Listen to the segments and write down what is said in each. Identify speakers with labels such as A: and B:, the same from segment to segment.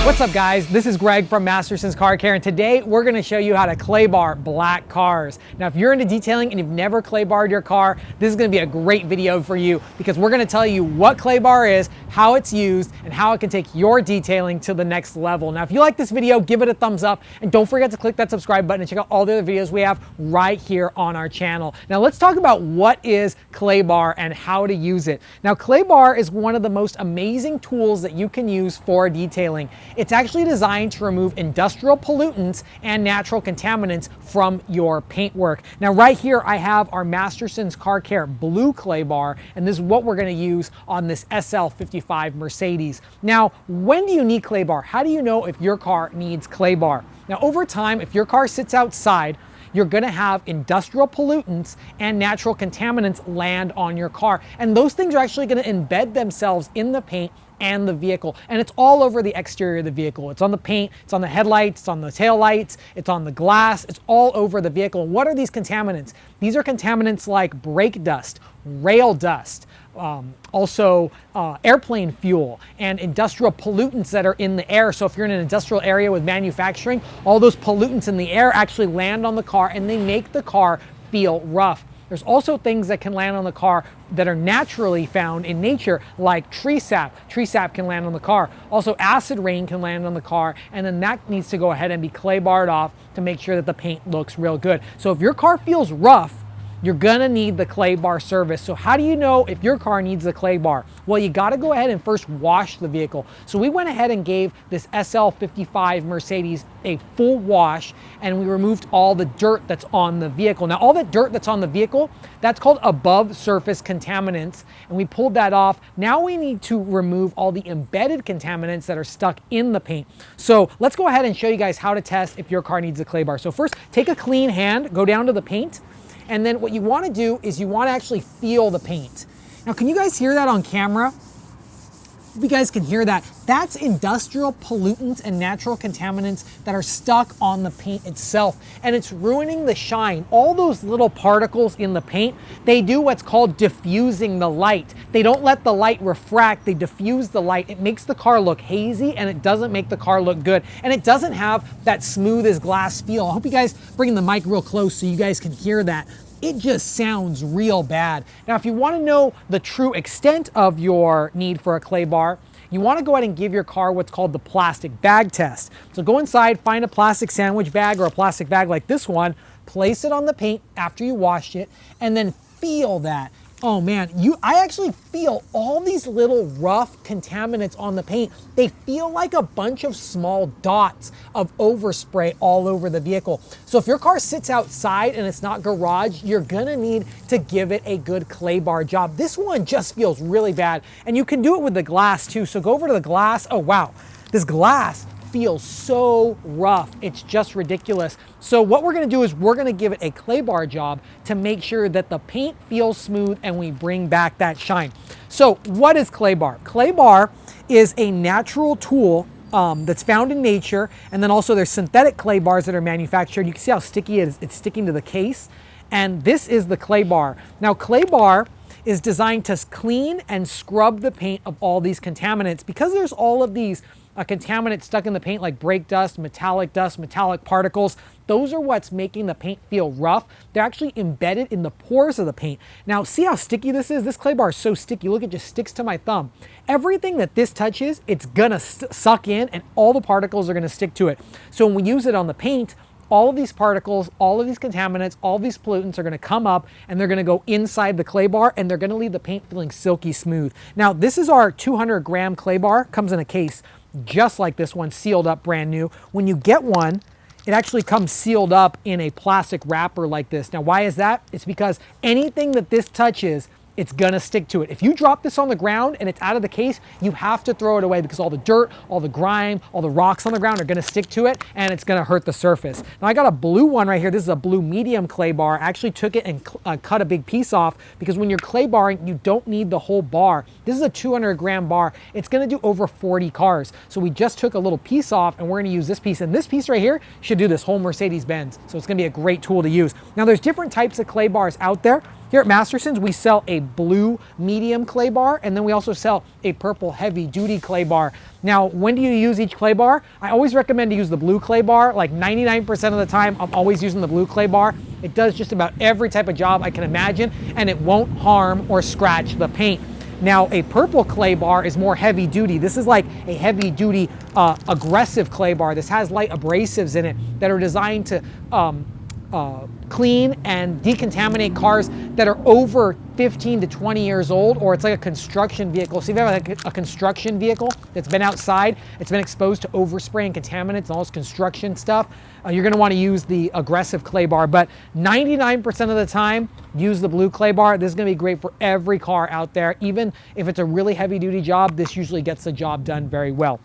A: What's up guys, this is Greg from Masterson's Car Care, and today we're going to show you how to clay bar black cars. Now if you're into detailing and you've never clay barred your car, this is going to be a great video for you because we're going to tell you what clay bar is, how it's used, and how it can take your detailing to the next level. Now if you like this video, give it a thumbs up and don't forget to click that subscribe button and check out all the other videos we have right here on our channel. Now let's talk about what is clay bar and how to use it. Now clay bar is one of the most amazing tools that you can use for detailing. It's actually designed to remove industrial pollutants and natural contaminants from your paintwork. Now right here I have our Masterson's Car Care blue clay bar, and this is what we're going to use on this SL55 Mercedes. Now when do you need clay bar? How do you know if your car needs clay bar? Now over time, if your car sits outside, you're going to have industrial pollutants and natural contaminants land on your car, and those things are actually going to embed themselves in the paint and the vehicle, and it's all over the exterior of the vehicle. It's on the paint, it's on the headlights, it's on the tail lights, it's on the glass, it's all over the vehicle. And what are these contaminants? These are contaminants like brake dust, rail dust, also airplane fuel, and industrial pollutants that are in the air. So if you're in an industrial area with manufacturing, all those pollutants in the air actually land on the car and they make the car feel rough. There's also things that can land on the car that are naturally found in nature, like tree sap. Tree sap can land on the car. Also acid rain can land on the car, and then that needs to go ahead and be clay barred off to make sure that the paint looks real good. So if your car feels rough, you're gonna need the clay bar service. So how do you know if your car needs the clay bar? Well, you gotta go ahead and first wash the vehicle. So we went ahead and gave this SL55 Mercedes a full wash, and we removed all the dirt that's on the vehicle. Now all that dirt that's on the vehicle, that's called above surface contaminants, and we pulled that off. Now we need to remove all the embedded contaminants that are stuck in the paint. So let's go ahead and show you guys how to test if your car needs a clay bar. So first, take a clean hand, go down to the paint, and then what you want to do is you want to actually feel the paint. Now, can you guys hear that on camera? If you guys can hear that, that's industrial pollutants and natural contaminants that are stuck on the paint itself, and it's ruining the shine. All those little particles in the paint, they do what's called diffusing the light. They don't let the light refract, they diffuse the light. It makes the car look hazy, and it doesn't make the car look good, and it doesn't have that smooth as glass feel. I hope you guys bring the mic real close so you guys can hear that. It just sounds real bad. Now, if you want to know the true extent of your need for a clay bar, you want to go ahead and give your car what's called the plastic bag test. So go inside, find a plastic sandwich bag or a plastic bag like this one, place it on the paint after you wash it, and then feel that. Oh man, I actually feel all these little rough contaminants on the paint. They feel like a bunch of small dots of overspray all over the vehicle. So if your car sits outside and it's not garage, you're gonna need to give it a good clay bar job. This one just feels really bad, and you can do it with the glass too. So go over to the glass. Oh wow, this glass feels so rough. It's just ridiculous. So what we're gonna do is we're gonna give it a clay bar job to make sure that the paint feels smooth and we bring back that shine. So what is clay bar? Clay bar is a natural tool that's found in nature, and then also there's synthetic clay bars that are manufactured. You can see how sticky it is. It's sticking to the case, and this is the clay bar. Now clay bar is designed to clean and scrub the paint of all these contaminants. Because there's all of these contaminants stuck in the paint like brake dust, metallic particles, those are what's making the paint feel rough. They're actually embedded in the pores of the paint. Now see how sticky this is? This clay bar is so sticky. Look, it just sticks to my thumb. Everything that this touches, it's gonna suck in, and all the particles are gonna stick to it. So when we use it on the paint, all of these particles, all of these contaminants, all these pollutants are gonna come up and they're gonna go inside the clay bar, and they're gonna leave the paint feeling silky smooth. Now this is our 200-gram clay bar, comes in a case just like this one, sealed up brand new. When you get one, it actually comes sealed up in a plastic wrapper like this. Now why is that? It's because anything that this touches, it's gonna stick to it. If you drop this on the ground and it's out of the case, you have to throw it away because all the dirt, all the grime, all the rocks on the ground are gonna stick to it, and it's gonna hurt the surface. Now I got a blue one right here. This is a blue medium clay bar. I actually took it and cut a big piece off because when you're clay barring, you don't need the whole bar. This is a 200-gram bar. It's gonna do over 40 cars. So we just took a little piece off, and we're gonna use this piece, and this piece right here should do this whole Mercedes-Benz. So it's gonna be a great tool to use. Now there's different types of clay bars out there. Here at Masterson's, we sell a blue medium clay bar, and then we also sell a purple heavy duty clay bar. Now, when do you use each clay bar? I always recommend to use the blue clay bar. Like 99% of the time, I'm always using the blue clay bar. It does just about every type of job I can imagine, and it won't harm or scratch the paint. Now, a purple clay bar is more heavy duty. This is like a heavy duty aggressive clay bar. This has light abrasives in it that are designed to clean and decontaminate cars that are over 15 to 20 years old, or it's like a construction vehicle. So if you have like a construction vehicle that's been outside, it's been exposed to overspray and contaminants and all this construction stuff, you're gonna wanna use the aggressive clay bar. But 99% of the time, use the blue clay bar. This is gonna be great for every car out there. Even if it's a really heavy duty job, this usually gets the job done very well.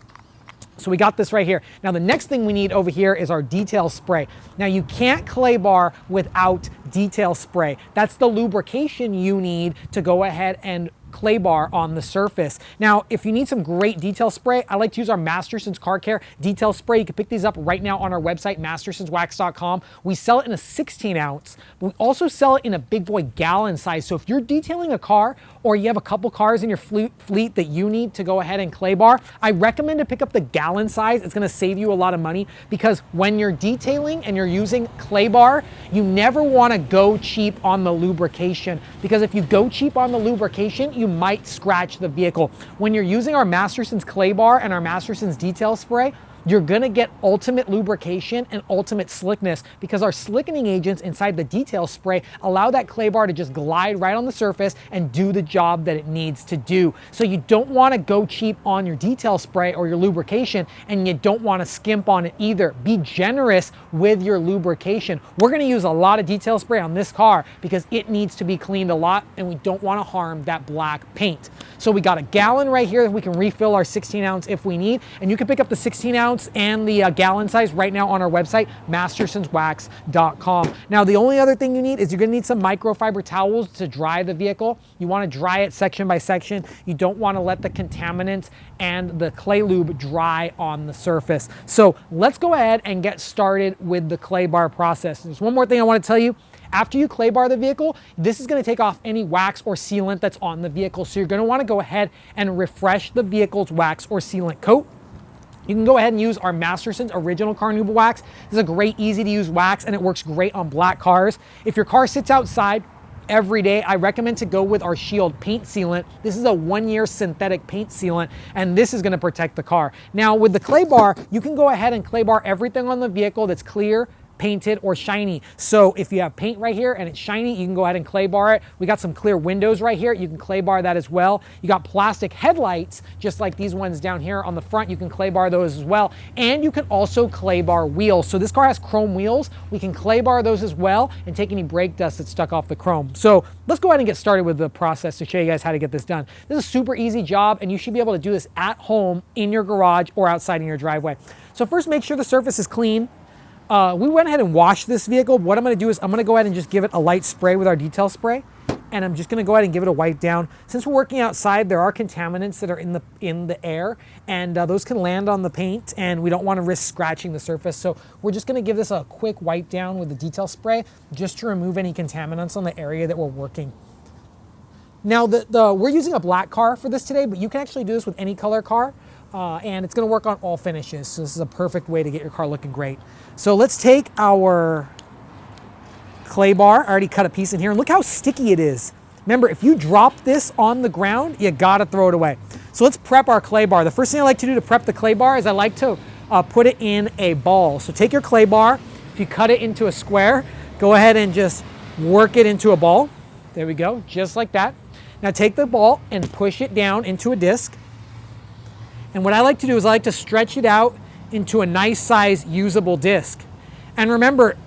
A: So we got this right here. Now the next thing we need over here is our detail spray. Now you can't clay bar without detail spray. That's the lubrication you need to go ahead and clay bar on the surface. Now, if you need some great detail spray, I like to use our Masterson's Car Care detail spray. You can pick these up right now on our website, mastersonswax.com. We sell it in a 16 ounce, but we also sell it in a big boy gallon size. So if you're detailing a car or you have a couple cars in your fleet that you need to go ahead and clay bar, I recommend to pick up the gallon size. It's gonna save you a lot of money, because when you're detailing and you're using clay bar, you never wanna go cheap on the lubrication, because if you go cheap on the lubrication, you might scratch the vehicle. When you're using our Masterson's clay bar and our Masterson's detail spray, you're gonna get ultimate lubrication and ultimate slickness, because our slickening agents inside the detail spray allow that clay bar to just glide right on the surface and do the job that it needs to do. So you don't wanna go cheap on your detail spray or your lubrication, and you don't wanna skimp on it either. Be generous with your lubrication. We're gonna use a lot of detail spray on this car because it needs to be cleaned a lot, and we don't wanna harm that black paint. So we got a gallon right here that we can refill our 16 ounce if we need, and you can pick up the 16 ounce and the gallon size right now on our website, mastersonswax.com. Now, the only other thing you need is you're gonna need some microfiber towels to dry the vehicle. You wanna dry it section by section. You don't wanna let the contaminants and the clay lube dry on the surface. So let's go ahead and get started with the clay bar process. There's one more thing I wanna tell you. After you clay bar the vehicle, this is gonna take off any wax or sealant that's on the vehicle. So you're gonna wanna go ahead and refresh the vehicle's wax or sealant coat. You can go ahead and use our Masterson's original CARNAUBA wax. This is a great, easy to use wax, and it works great on black cars. If your car sits outside every day, I recommend to go with our Shield paint sealant. This is a 1-year synthetic paint sealant, and this is gonna protect the car. Now with the clay bar, you can go ahead and clay bar everything on the vehicle that's clear, painted, or shiny. So if you have paint right here and it's shiny, you can go ahead and clay bar it. We got some clear windows right here. You can clay bar that as well. You got plastic headlights, just like these ones down here on the front. You can clay bar those as well. And you can also clay bar wheels. So this car has chrome wheels. We can clay bar those as well and take any brake dust that's stuck off the chrome. So let's go ahead and get started with the process to show you guys how to get this done. This is a super easy job, and you should be able to do this at home, in your garage, or outside in your driveway. So first, make sure the surface is clean. We went ahead and washed this vehicle. What I'm gonna do is I'm gonna go ahead and just give it a light spray with our detail spray, and I'm just gonna go ahead and give it a wipe down. Since we're working outside, there are contaminants that are in the air, and those can land on the paint, and we don't wanna risk scratching the surface. So we're just gonna give this a quick wipe down with the detail spray, just to remove any contaminants on the area that we're working. Now, we're using a black car for this today, but you can actually do this with any color car. And it's gonna work on all finishes. So this is a perfect way to get your car looking great. So let's take our clay bar. I already cut a piece in here, and look how sticky it is. Remember, if you drop this on the ground, you gotta throw it away. So let's prep our clay bar. The first thing I like to do to prep the clay bar is I like to put it in a ball. So take your clay bar, if you cut it into a square, go ahead and just work it into a ball. There we go, just like that. Now take the ball and push it down into a disc. And what I like to do is I like to stretch it out into a nice size usable disc. And remember,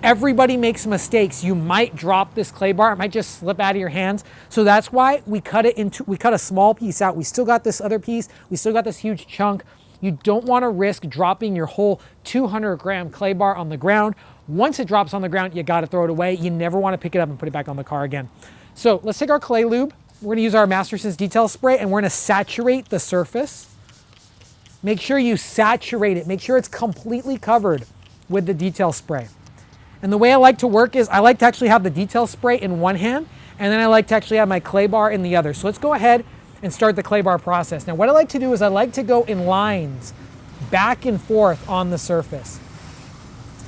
A: everybody makes mistakes. You might drop this clay bar, it might just slip out of your hands. So that's why we cut a small piece out. We still got this other piece, we still got this huge chunk. You don't wanna risk dropping your whole 200-gram clay bar on the ground. Once it drops on the ground, you gotta throw it away. You never wanna pick it up and put it back on the car again. So let's take our clay lube. We're gonna use our Masterson's detail spray, and we're gonna saturate the surface. Make sure you saturate it. Make sure it's completely covered with the detail spray. And the way I like to work is I like to actually have the detail spray in one hand, and then I like to actually have my clay bar in the other. So let's go ahead and start the clay bar process. Now what I like to do is I like to go in lines back and forth on the surface.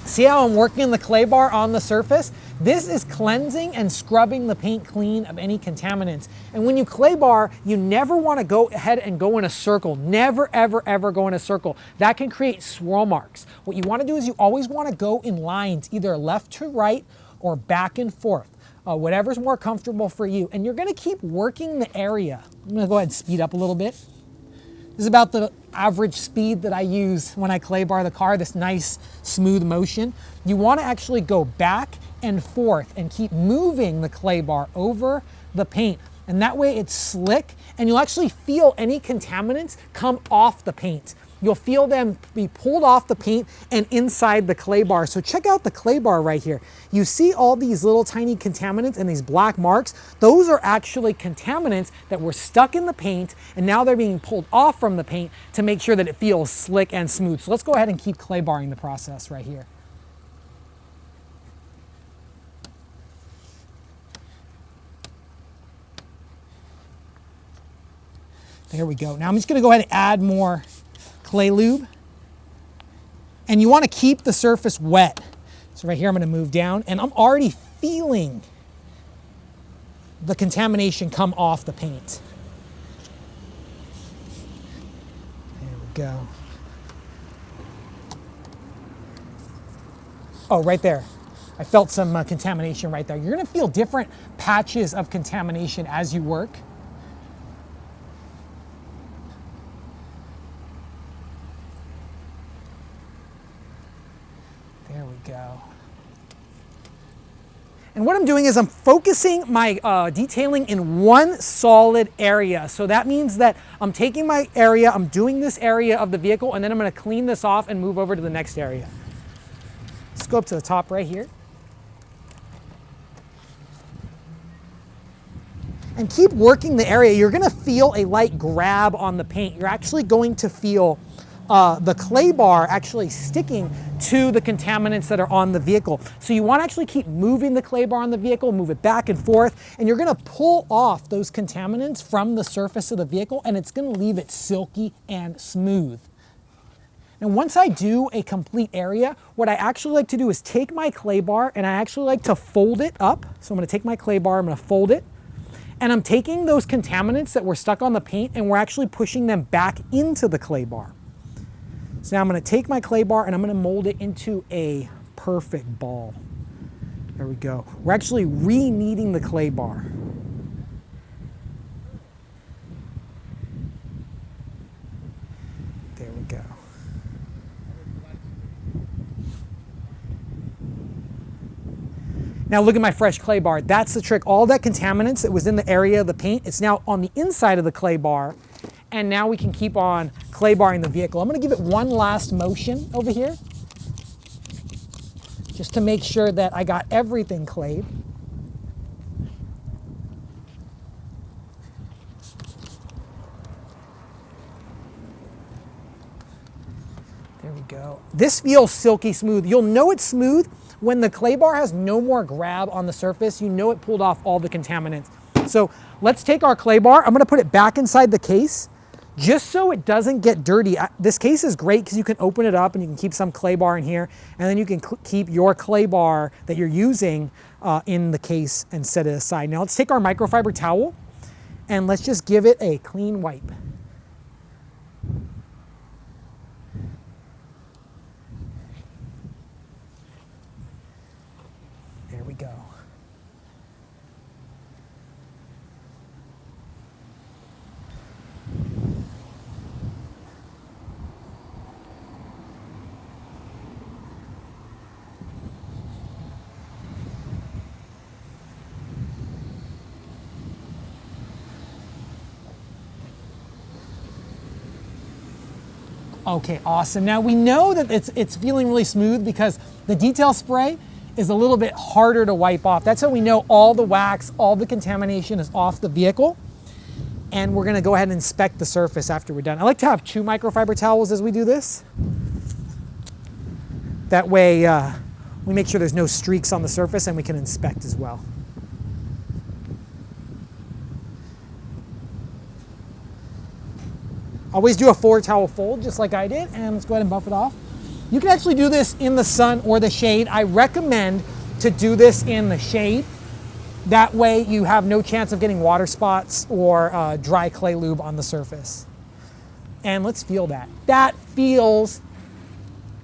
A: See how I'm working the clay bar on the surface? This is cleansing and scrubbing the paint clean of any contaminants. And when you clay bar, you never want to go ahead and go in a circle. Never, ever, ever go in a circle. That can create swirl marks. What you want to do is you always want to go in lines, either left to right or back and forth. Whatever's more comfortable for you. And you're going to keep working the area. I'm going to go ahead and speed up a little bit. This is about the average speed that I use when I clay bar the car, this nice smooth motion. You want to actually go back and forth and keep moving the clay bar over the paint. And that way it's slick and you'll actually feel any contaminants come off the paint. You'll feel them be pulled off the paint and inside the clay bar. So check out the clay bar right here. You see all these little tiny contaminants and these black marks? Those are actually contaminants that were stuck in the paint and now they're being pulled off from the paint to make sure that it feels slick and smooth. So let's go ahead and keep clay barring the process right here. There we go. Now I'm just gonna go ahead and add more clay lube. And you wanna keep the surface wet. So right here I'm gonna move down and I'm already feeling the contamination come off the paint. There we go. Oh, right there. I felt some contamination right there. You're gonna feel different patches of contamination as you work. There we go. And what I'm doing is I'm focusing my detailing in one solid area. So that means that I'm taking my area, I'm doing this area of the vehicle, and then I'm gonna clean this off and move over to the next area. Let's go up to the top right here. And keep working the area. You're gonna feel a light grab on the paint. You're actually going to feel the clay bar actually sticking to the contaminants that are on the vehicle. So you want to actually keep moving the clay bar on the vehicle, move it back and forth, and you're going to pull off those contaminants from the surface of the vehicle and it's going to leave it silky and smooth. Now once I do a complete area, what I actually like to do is take my clay bar and I actually like to fold it up. So I'm going to take my clay bar, I'm going to fold it, and I'm taking those contaminants that were stuck on the paint and we're actually pushing them back into the clay bar. So now I'm going to take my clay bar and I'm going to mold it into a perfect ball. There we go. We're actually re-kneading the clay bar. There we go. Now look at my fresh clay bar. That's the trick. All that contaminants that was in the area of the paint, it's now on the inside of the clay bar. And now we can keep on clay barring the vehicle. I'm gonna give it one last motion over here, just to make sure that I got everything clayed. There we go. This feels silky smooth. You'll know it's smooth when the clay bar has no more grab on the surface. You know it pulled off all the contaminants. So let's take our clay bar. I'm gonna put it back inside the case just so it doesn't get dirty. This case is great because you can open it up and you can keep some clay bar in here, and then you can keep your clay bar that you're using in the case and set it aside. Now let's take our microfiber towel and let's just give it a clean wipe. There we go. Okay, awesome. Now we know that it's feeling really smooth because the detail spray is a little bit harder to wipe off. That's how we know all the wax, all the contamination is off the vehicle. And we're gonna go ahead and inspect the surface after we're done. I like to have 2 microfiber towels as we do this. That way we make sure there's no streaks on the surface and we can inspect as well. Always do a 4-towel fold just like I did, and let's go ahead and buff it off. You can actually do this in the sun or the shade. I recommend to do this in the shade. That way you have no chance of getting water spots or dry clay lube on the surface. And let's feel that. That feels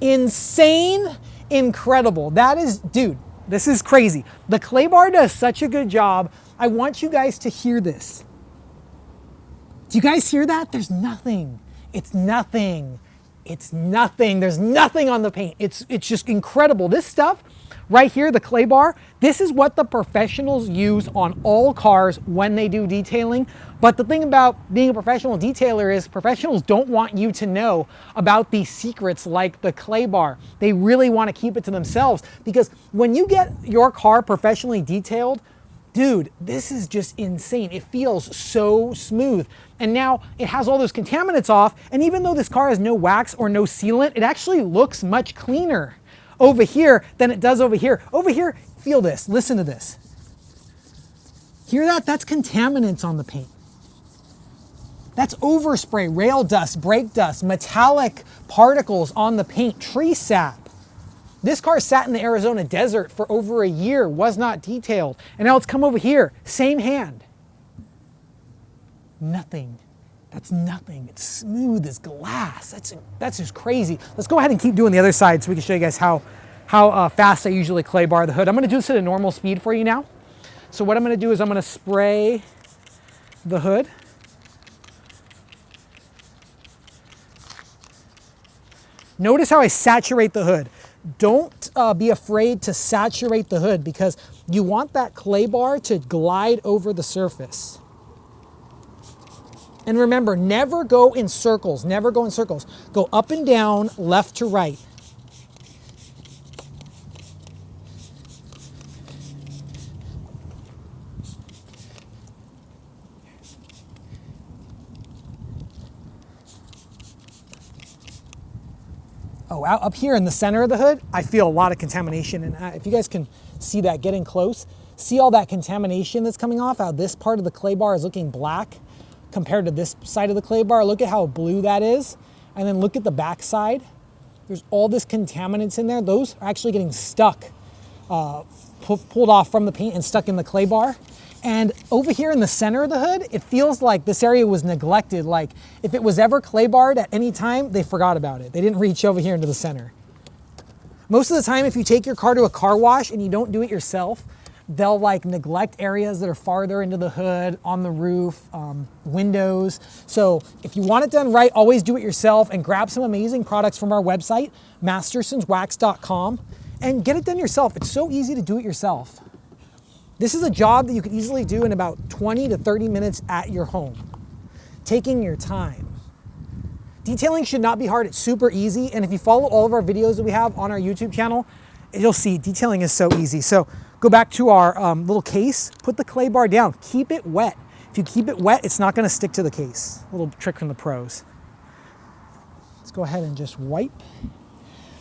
A: insane, incredible. That is, dude, this is crazy. The clay bar does such a good job. I want you guys to hear this. Do you guys hear that? There's nothing. It's nothing. It's nothing. There's nothing on the paint. It's just incredible. This stuff right here, the clay bar, this is what the professionals use on all cars when they do detailing. But the thing about being a professional detailer is professionals don't want you to know about these secrets like the clay bar. They really want to keep it to themselves, because when you get your car professionally detailed, dude, this is just insane. It feels so smooth. And now it has all those contaminants off. And even though this car has no wax or no sealant, it actually looks much cleaner over here than it does over here. Over here, feel this, listen to this. Hear that? That's contaminants on the paint. That's overspray, rail dust, brake dust, metallic particles on the paint, tree sap. This car sat in the Arizona desert for over a year, was not detailed. And now it's come over here, same hand. Nothing. That's nothing. It's smooth as glass. That's just crazy. Let's go ahead and keep doing the other side so we can show you guys how fast I usually clay bar the hood. I'm gonna do this at a normal speed for you now. So what I'm gonna do is I'm gonna spray the hood. Notice how I saturate the hood. Don't be afraid to saturate the hood, because you want that clay bar to glide over the surface. And remember, never go in circles, never go in circles. Go up and down, left to right. Oh, out up here in the center of the hood, I feel a lot of contamination. And if you guys can see that getting close, see all that contamination that's coming off. How this part of the clay bar is looking black compared to this side of the clay bar. Look at how blue that is. And then look at the back side. There's all this contaminants in there. Those are actually getting stuck, pulled off from the paint and stuck in the clay bar. And over here in the center of the hood, it feels like this area was neglected. Like if it was ever clay barred at any time, they forgot about it. They didn't reach over here into the center. Most of the time, if you take your car to a car wash and you don't do it yourself, they'll like neglect areas that are farther into the hood, on the roof, windows. So if you want it done right, always do it yourself and grab some amazing products from our website, mastersonswax.com, and get it done yourself. It's so easy to do it yourself. This is a job that you could easily do in about 20 to 30 minutes at your home, taking your time. Detailing should not be hard, it's super easy. And if you follow all of our videos that we have on our YouTube channel, you'll see detailing is so easy. So go back to our little case, put the clay bar down, keep it wet. If you keep it wet, it's not gonna stick to the case. A little trick from the pros. Let's go ahead and just wipe.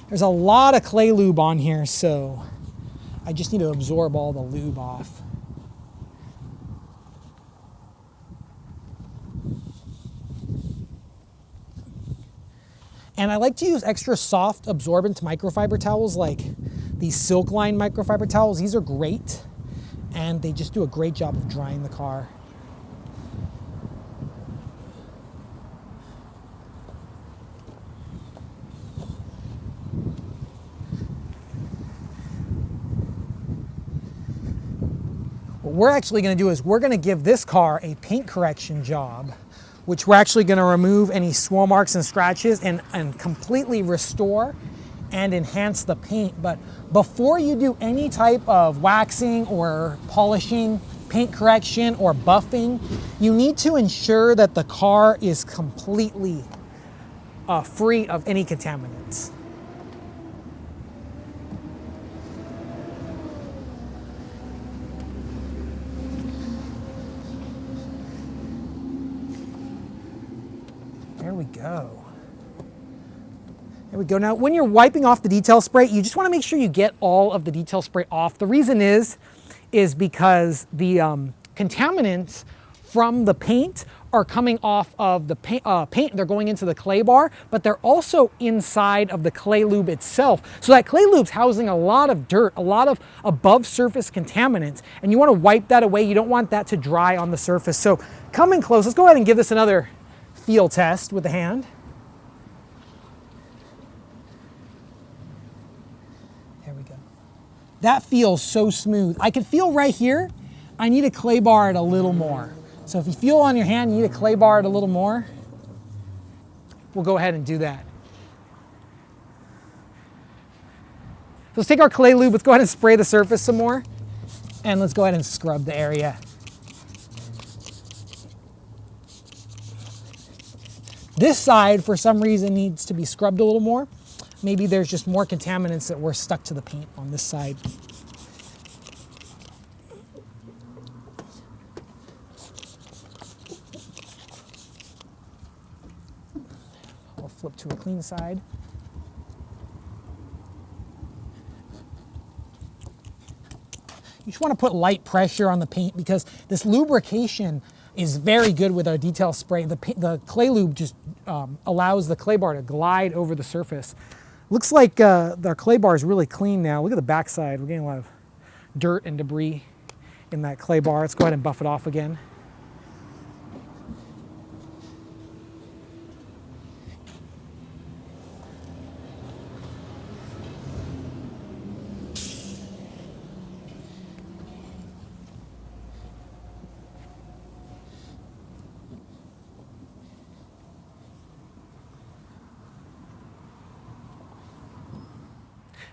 A: There's a lot of clay lube on here, so I just need to absorb all the lube off. And I like to use extra soft absorbent microfiber towels, like these Silk Line microfiber towels. These are great, and they just do a great job of drying the car. What we're actually going to do is we're going to give this car a paint correction job, which we're actually going to remove any swirl marks and scratches and completely restore and enhance the paint. But before you do any type of waxing or polishing, paint correction or buffing, you need to ensure that the car is completely free of any contaminants. There we go. There we go. Now, when you're wiping off the detail spray, you just want to make sure you get all of the detail spray off. The reason is because the contaminants from the paint are coming off of the paint. They're going into the clay bar, but they're also inside of the clay lube itself. So that clay lube's housing a lot of dirt, a lot of above surface contaminants, and you want to wipe that away. You don't want that to dry on the surface. So come in close. Let's go ahead and give this another feel test with the hand. There we go. That feels so smooth. I can feel right here, I need to clay bar it a little more. So if you feel on your hand, you need to clay bar it a little more, we'll go ahead and do that. So let's take our clay lube, let's go ahead and spray the surface some more, and let's go ahead and scrub the area. This side, for some reason, needs to be scrubbed a little more. Maybe there's just more contaminants that were stuck to the paint on this side. I'll flip to a clean side. You just want to put light pressure on the paint because this lubrication is very good with our detail spray. The clay lube just allows the clay bar to glide over the surface. Looks like our clay bar is really clean now. Look at the back side. We're getting a lot of dirt and debris in that clay bar. Let's go ahead and buff it off again.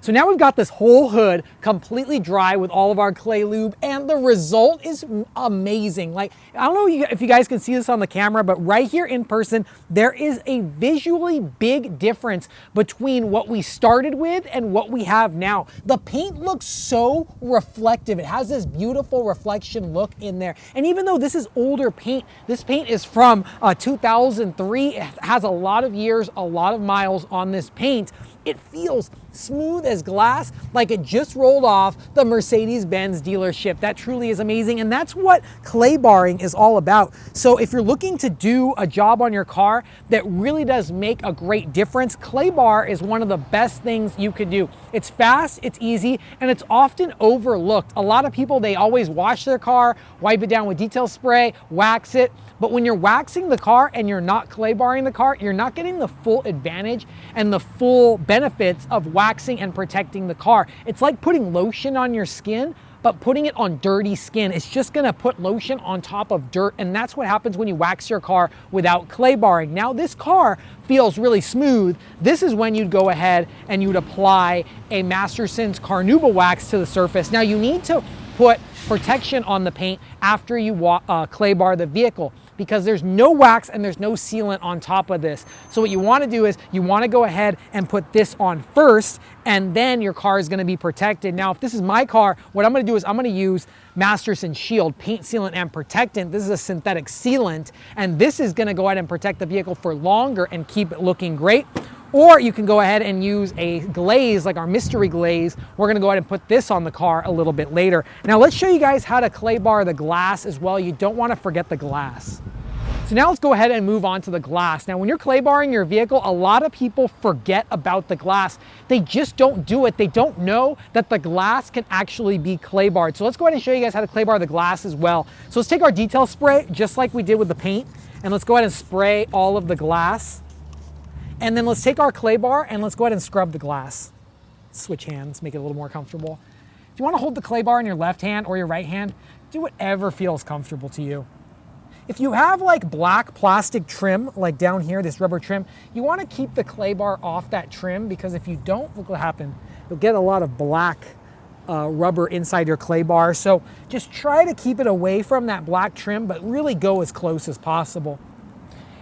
A: So now we've got this whole hood completely dry with all of our clay lube, and the result is amazing. Like, I don't know if you guys can see this on the camera, but right here in person, there is a visually big difference between what we started with and what we have now. The paint looks so reflective. It has this beautiful reflection look in there. And even though this is older paint, this paint is from 2003. It has a lot of years, a lot of miles on this paint. It feels smooth as glass, like it just rolled off the Mercedes-Benz dealership. That truly is amazing, and that's what clay barring is all about. So if you're looking to do a job on your car that really does make a great difference, clay bar is one of the best things you could do. It's fast, it's easy, and it's often overlooked. A lot of people, they always wash their car, wipe it down with detail spray, wax it, but when you're waxing the car and you're not clay barring the car, you're not getting the full advantage and the full benefits of waxing and protecting the car. It's like putting lotion on your skin, but putting it on dirty skin. It's just gonna put lotion on top of dirt, and that's what happens when you wax your car without clay barring. Now this car feels really smooth. This is when you'd go ahead and you'd apply a Masterson's CARNAUBA wax to the surface. Now you need to put protection on the paint after you clay bar the vehicle, because there's no wax and there's no sealant on top of this. So what you want to do is you want to go ahead and put this on first, and then your car is going to be protected. Now, if this is my car, what I'm going to do is I'm going to use Masterson Shield paint sealant and protectant. This is a synthetic sealant, and this is going to go ahead and protect the vehicle for longer and keep it looking great. Or you can go ahead and use a glaze like our mystery glaze. We're gonna go ahead and put this on the car a little bit later. Now let's show you guys how to clay bar the glass as well. You don't wanna forget the glass. So now let's go ahead and move on to the glass. Now when you're clay barring your vehicle, a lot of people forget about the glass. They just don't do it. They don't know that the glass can actually be clay barred. So let's go ahead and show you guys how to clay bar the glass as well. So let's take our detail spray, just like we did with the paint, and let's go ahead and spray all of the glass. And then let's take our clay bar and let's go ahead and scrub the glass. Switch hands, make it a little more comfortable. If you want to hold the clay bar in your left hand or your right hand, do whatever feels comfortable to you. If you have like black plastic trim, like down here, this rubber trim, you want to keep the clay bar off that trim, because if you don't, look what will happen. You'll get a lot of black rubber inside your clay bar. So just try to keep it away from that black trim, but really go as close as possible.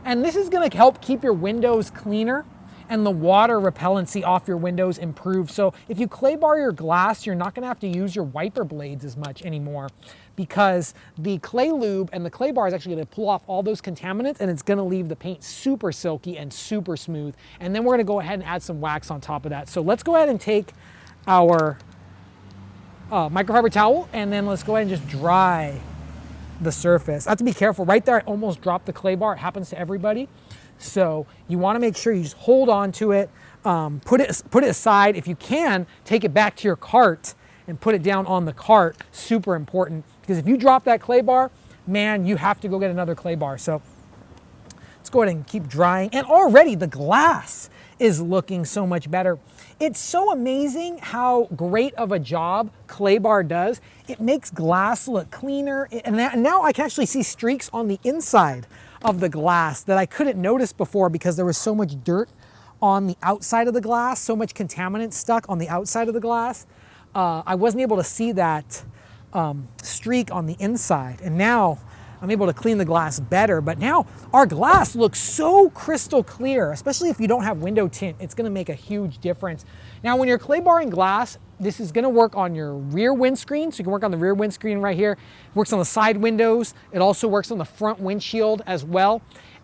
A: And this is going to help keep your windows cleaner and the water repellency off your windows improved. So if you clay bar your glass, you're not going to have to use your wiper blades as much anymore, because the clay lube and the clay bar is actually going to pull off all those contaminants, and it's going to leave the paint super silky and super smooth. And then we're going to go ahead and add some wax on top of that. So let's go ahead and take our microfiber towel, and then let's go ahead and just dry the surface. I have to be careful. Right there, I almost dropped the clay bar. It happens to everybody. So you want to make sure you just hold on to it, put it aside. If you can, take it back to your cart and put it down on the cart. Super important, because if you drop that clay bar, man, you have to go get another clay bar. So let's go ahead and keep drying. And already the glass is looking so much better. It's so amazing how great of a job clay bar does. It makes glass look cleaner. And now I can actually see streaks on the inside of the glass that I couldn't notice before because there was so much dirt on the outside of the glass, so much contaminant stuck on the outside of the glass. I wasn't able to see that streak on the inside. And now I'm able to clean the glass better, but now our glass looks so crystal clear, especially if you don't have window tint. It's gonna make a huge difference. Now, when you're clay barring glass, this is gonna work on your rear windscreen, so you can work on the rear windscreen right here. It works on the side windows. It also works on the front windshield as well.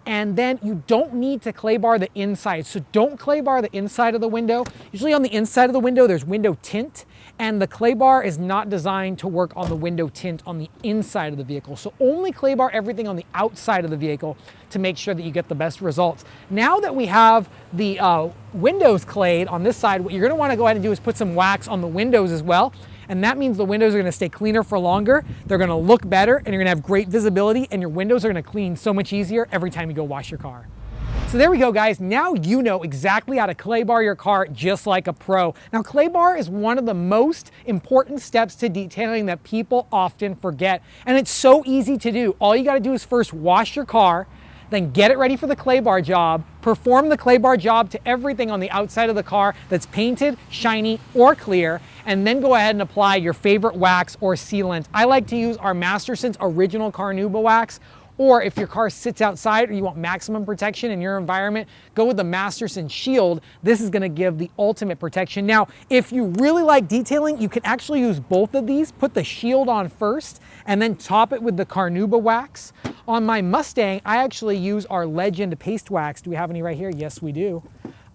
A: And then you don't need to clay bar the inside. So don't clay bar the inside of the window. Usually on the inside of the window, there's window tint, and the clay bar is not designed to work on the window tint on the inside of the vehicle. So only clay bar everything on the outside of the vehicle to make sure that you get the best results. Now that we have the windows clayed on this side, what you're gonna wanna go ahead and do is put some wax on the windows as well. And that means the windows are gonna stay cleaner for longer, they're gonna look better, and you're gonna have great visibility, and your windows are gonna clean so much easier every time you go wash your car. So there we go, guys. Now you know exactly how to clay bar your car just like a pro. Now, clay bar is one of the most important steps to detailing that people often forget. And it's so easy to do. All you gotta do is first wash your car, then get it ready for the clay bar job, perform the clay bar job to everything on the outside of the car that's painted, shiny, or clear, and then go ahead and apply your favorite wax or sealant. I like to use our Masterson's original CARNAUBA wax, or if your car sits outside or you want maximum protection in your environment, go with the Masterson Shield. This is gonna give the ultimate protection. Now, if you really like detailing, you can actually use both of these. Put the Shield on first and then top it with the CARNAUBA wax. On my Mustang, I actually use our Legend paste wax. Do we have any right here? Yes, we do.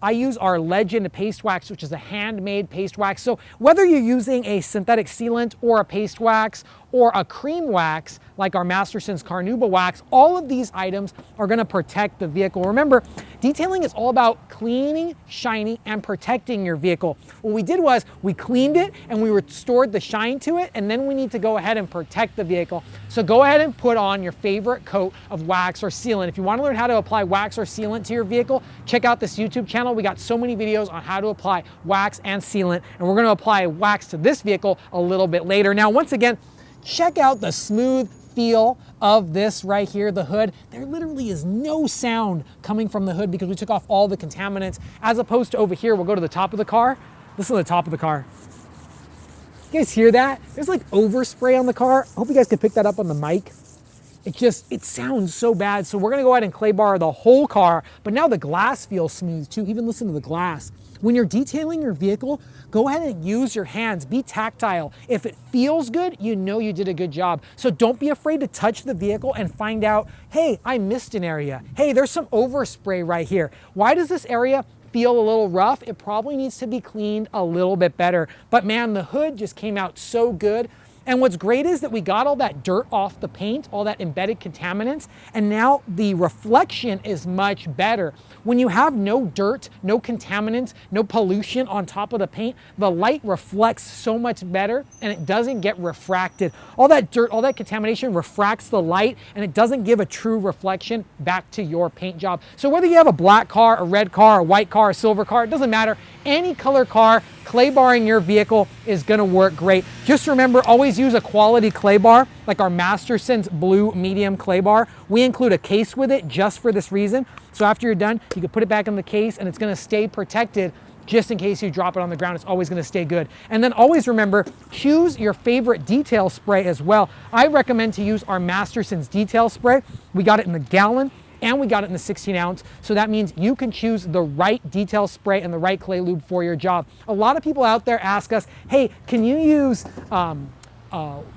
A: I use our Legend paste wax, which is a handmade paste wax. So whether you're using a synthetic sealant or a paste wax or a cream wax, like our Masterson's CARNAUBA wax, all of these items are gonna protect the vehicle. Remember, detailing is all about cleaning, shining, and protecting your vehicle. What we did was we cleaned it and we restored the shine to it, and then we need to go ahead and protect the vehicle. So go ahead and put on your favorite coat of wax or sealant. If you wanna learn how to apply wax or sealant to your vehicle, check out this YouTube channel. We got so many videos on how to apply wax and sealant, and we're gonna apply wax to this vehicle a little bit later. Now, once again, check out the smooth feel of this right here, the hood. There literally is no sound coming from the hood because we took off all the contaminants, as opposed to over here. We'll go to the top of the car. Listen to the top of the car. You guys hear that? There's like overspray on the car. I hope you guys can pick that up on the mic. It sounds so bad. So we're gonna go ahead and clay bar the whole car, but now the glass feels smooth too. Even listen to the glass. When you're detailing your vehicle, go ahead and use your hands, be tactile. If it feels good, you know you did a good job. So don't be afraid to touch the vehicle and find out, hey, I missed an area. Hey, there's some overspray right here. Why does this area feel a little rough? It probably needs to be cleaned a little bit better. But man, the hood just came out so good. And what's great is that we got all that dirt off the paint, all that embedded contaminants, and now the reflection is much better. When you have no dirt, no contaminants, no pollution on top of the paint, the light reflects so much better and it doesn't get refracted. All that dirt, all that contamination refracts the light and it doesn't give a true reflection back to your paint job. So whether you have a black car, a red car, a white car, a silver car, it doesn't matter. Any color car, clay barring your vehicle is gonna work great. Just remember, always use a quality clay bar, like our Masterson's blue medium clay bar. We include a case with it just for this reason. So after you're done, you can put it back in the case and it's gonna stay protected just in case you drop it on the ground. It's always gonna stay good. And then always remember, choose your favorite detail spray as well. I recommend to use our Masterson's detail spray. We got it in the gallon and we got it in the 16 ounce. So that means you can choose the right detail spray and the right clay lube for your job. A lot of people out there ask us, hey, can you use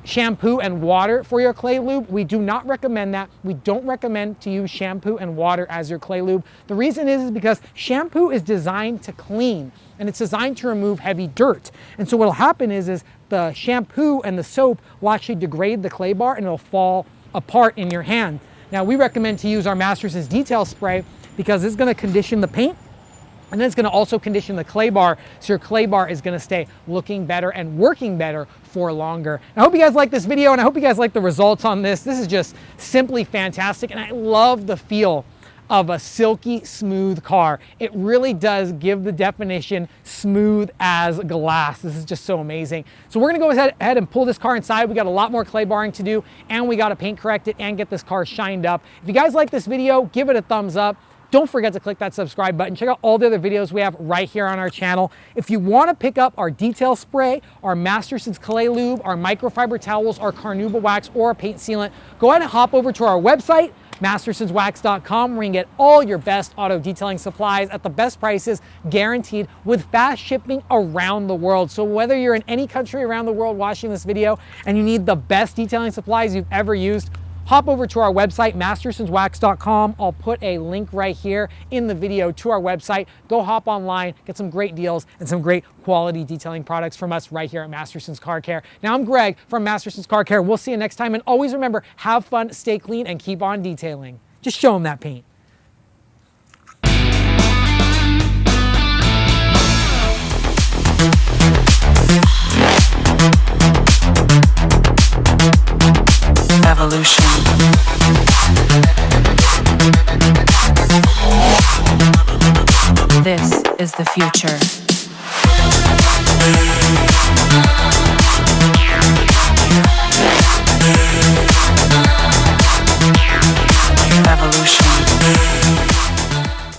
A: shampoo and water for your clay lube? We do not recommend that. We don't recommend to use shampoo and water as your clay lube. The reason is because shampoo is designed to clean and it's designed to remove heavy dirt. And so what'll happen is the shampoo and the soap will actually degrade the clay bar and it'll fall apart in your hand. Now, we recommend to use our Masterson's detail spray because it's going to condition the paint, and then it's going to also condition the clay bar, so your clay bar is going to stay looking better and working better for longer. I hope you guys like this video, and I hope you guys like the results on this. This is just simply fantastic, and I love the feel of a silky smooth car. It really does give the definition smooth as glass. This is just so amazing. So we're gonna go ahead and pull this car inside. We got a lot more clay barring to do, and we got to paint correct it and get this car shined up. If you guys like this video, give it a thumbs up. Don't forget to click that subscribe button. Check out all the other videos we have right here on our channel. If you want to pick up our detail spray, our Masterson's clay lube, our microfiber towels, our CARNAUBA wax, or a paint sealant, go ahead and hop over to our website, mastersonswax.com, where you can get all your best auto detailing supplies at the best prices, guaranteed, with fast shipping around the world. So whether you're in any country around the world watching this video and you need the best detailing supplies you've ever used, hop over to our website, mastersonswax.com. I'll put a link right here in the video to our website. Go hop online, get some great deals and some great quality detailing products from us right here at Masterson's Car Care. Now, I'm Greg from Masterson's Car Care. We'll see you next time. And always remember, have fun, stay clean, and keep on detailing. Just show them that paint.
B: Evolution. This is the future.